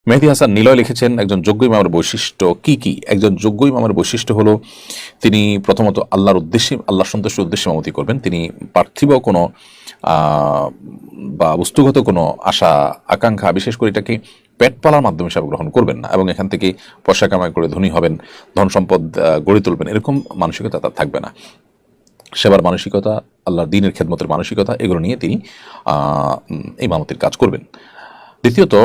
মেহেদী হাসান নিলয় লিখেছেন, একজন যোগ্য ইমামের বৈশিষ্ট্য কি কি? একজন যোগ্য ইমামের বৈশিষ্ট্য হলো তিনি প্রথমত আল্লাহর উদ্দেশ্যে, আল্লাহ সন্তুষ্টির উদ্দেশ্যে ইমামতি করবেন। তিনি পার্থিব কোনো বা বস্তুগত কোনো আশা আকাঙ্ক্ষা, বিশেষ করে এটাকে পেট পালার মাধ্যমে হিসাবে গ্রহণ করবেন না, এবং এখান থেকে পয়সা কামাই করে ধনী হবেন, ধন সম্পদ গড়ে তুলবেন, এরকম মানসিকতা তার থাকবে না। সেবার মানসিকতা, আল্লাহর দ্বীনের খেদমতের মানসিকতা, এগুলো নিয়ে তিনি ইমামতির কাজ করবেন। দ্বিতীয়ত,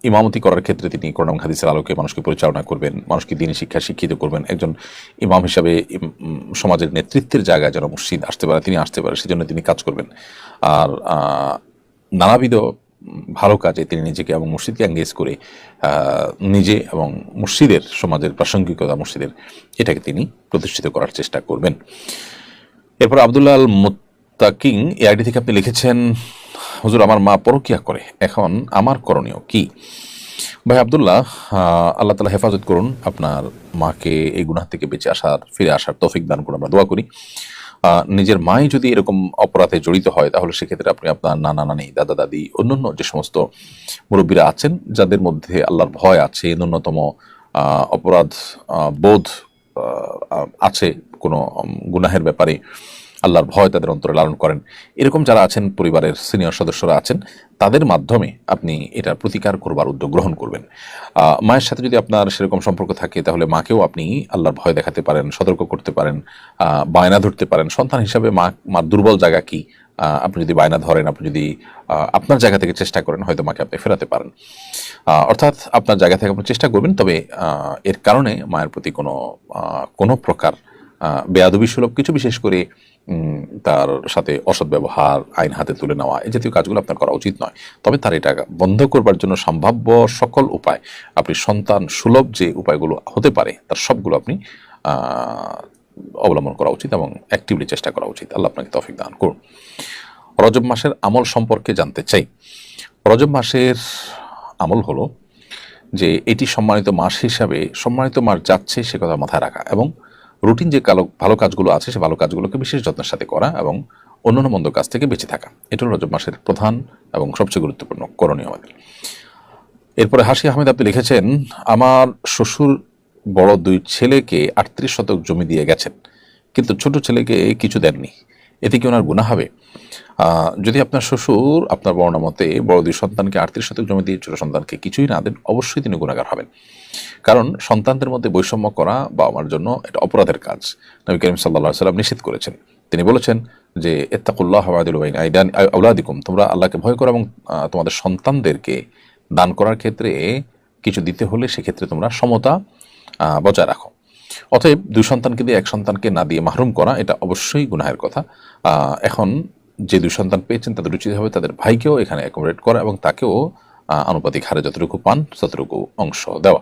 ইমামতি করার ক্ষেত্রে তিনি কোরআন এবং হাদিসের আলোকে মানুষকে পরিচালনা করবেন, মানুষকে দ্বীনি শিক্ষা শিক্ষিত করবেন। একজন ইমাম হিসাবে সমাজের নেতৃত্বের জায়গায় যেন মসজিদ আসতে পারে, তিনি আসতে পারে, সেজন্য তিনি কাজ করবেন। আর নানাবিধ ভালো কাজে তিনি নিজেকে এবং মসজিদকে এঙ্গেজ করে নিজে এবং মসজিদের, সমাজের প্রাসঙ্গিকতা মসজিদের, এটাকে তিনি প্রতিষ্ঠিত করার চেষ্টা করবেন। এরপর আব্দুল্লাহ আল মুত্তাকিং এই আইডি থেকে আপনি লিখেছেন, হুজুর আমার মা পরকিয়া করে, এখন আমার করণীয় কি? ভাই আব্দুল্লাহ, আল্লাহ তাআলা হেফাজত করুন, আপনার মাকে এই গুনাহ থেকে বেঁচে আসার, ফিরে আসার তৌফিক দান করুন, আমরা দোয়া করি। নিজের মাই যদি এরকম অপরাধে জড়িত হয়, তাহলে সেক্ষেত্রে আপনি আপনার নানা নানি, দাদা দাদি, অন্যান্য যে সমস্ত মুরব্বীরা আছেন যাদের মধ্যে আল্লাহর ভয় আছে, ন্যূনতম অপরাধ বোধ আছে, কোনো গুনাহের ব্যাপারে আল্লাহর ভয় তাদের অন্তরে লালন করেন, এরকম যারা আছেন, পরিবারের সিনিয়র সদস্যরা আছেন, তাদের মাধ্যমে আপনি এটা প্রতিকার করবার উদ্যোগ গ্রহণ করবেন। মায়ের সাথে যদি আপনার সেরকম সম্পর্ক থাকে, তাহলে মাকেও আপনি আল্লাহর ভয় দেখাতে পারেন, সতর্ক করতে পারেন, বায়না ধরতে পারেন। সন্তান হিসাবে মার দুর্বল জায়গা কি, আপনি যদি বায়না ধরেন, আপনি যদি আপনার জায়গা থেকে চেষ্টা করেন, হয়তো মাকে আপনি ফেরাতে পারেন। অর্থাৎ আপনার জায়গা থেকে আপনি চেষ্টা করবেন, তবে এর কারণে মায়ের প্রতি কোনো প্রকার বেয়াদবি সুলভ কিছু, বিশেষ করে তার সাথে অসৎ ব্যবহার, আইন হাতে তুলে নেওয়া, এই জাতীয় কাজগুলো আপনার করা উচিত নয়। তবে তার এটা বন্ধ করবার জন্য সম্ভাব্য সকল উপায়, আপনি সন্তান সুলভ যে উপায়গুলো হতে পারে, তার সবগুলো আপনি অবলম্বন করা উচিত এবং অ্যাক্টিভলি চেষ্টা করা উচিত। আল্লাহ আপনাকে তৌফিক দান করুন। রজব মাসের আমল সম্পর্কে জানতে চাই। রজব মাসের আমল হলো যে এটি সম্মানিত মাস হিসাবে, সম্মানিত মাস যাচ্ছে সে কথা মাথায় রাখা, এবং রুটিন যে ভালো কাজগুলো আছে সে ভালো কাজগুলোকে বিশেষ যত্নের সাথে করা, এবং অন্যান্য মন্দ কাজ থেকে বেঁচে থাকা। এটা হল রজব মাসের প্রধান এবং সবচেয়ে গুরুত্বপূর্ণ করণীয় আমাদের। এরপরে হাসি আহমেদ আপনি লিখেছেন, আমার শ্বশুর বড় 2 ছেলেকে 38 শতক জমি দিয়ে গেছেন, কিন্তু ছোট ছেলেকে কিছু দেননি, এতে কি ওনার গুনাহ হবে? যদি আপনার শ্বশুর আপনার বর্ণনা মতে বড় 2 সন্তানকে 38 শতক জমি দিয়ে ছোট সন্তানকে কিছুই না দেন, অবশ্যই তিনি গুনাহগার হবেন। কারণ সন্তানদের মধ্যে বৈষম্য করা বাবা মার জন্য এটা অপরাধের কাজ। নবী করিম সাল্লাল্লাহু আলাইহি ওয়াসাল্লাম নিষেধ করেছেন। তিনি বলেছেন যে ইত্তাকুল্লাহ ওয়াদিলু বাইনা আওলাদিকুম, তোমরা আল্লাহকে ভয় করো এবং তোমাদের সন্তানদেরকে দান করার ক্ষেত্রে কিছু দিতে হলে সেক্ষেত্রে তোমরা সমতা বজায় রাখো। অতএব 2 সন্তানকে দিয়ে 1 সন্তানকে না দিয়ে মাহরুম করা, এটা অবশ্যই গুনাহের কথা। এখন যে 2 সন্তান পেয়েছেন তাদের উচিত হবে তাদের ভাইকেও এখানে অ্যাকোমোডেট করা এবং তাকেও আনুপাতিক হারে যতটুকু পান ততটুকু অংশ দেওয়া।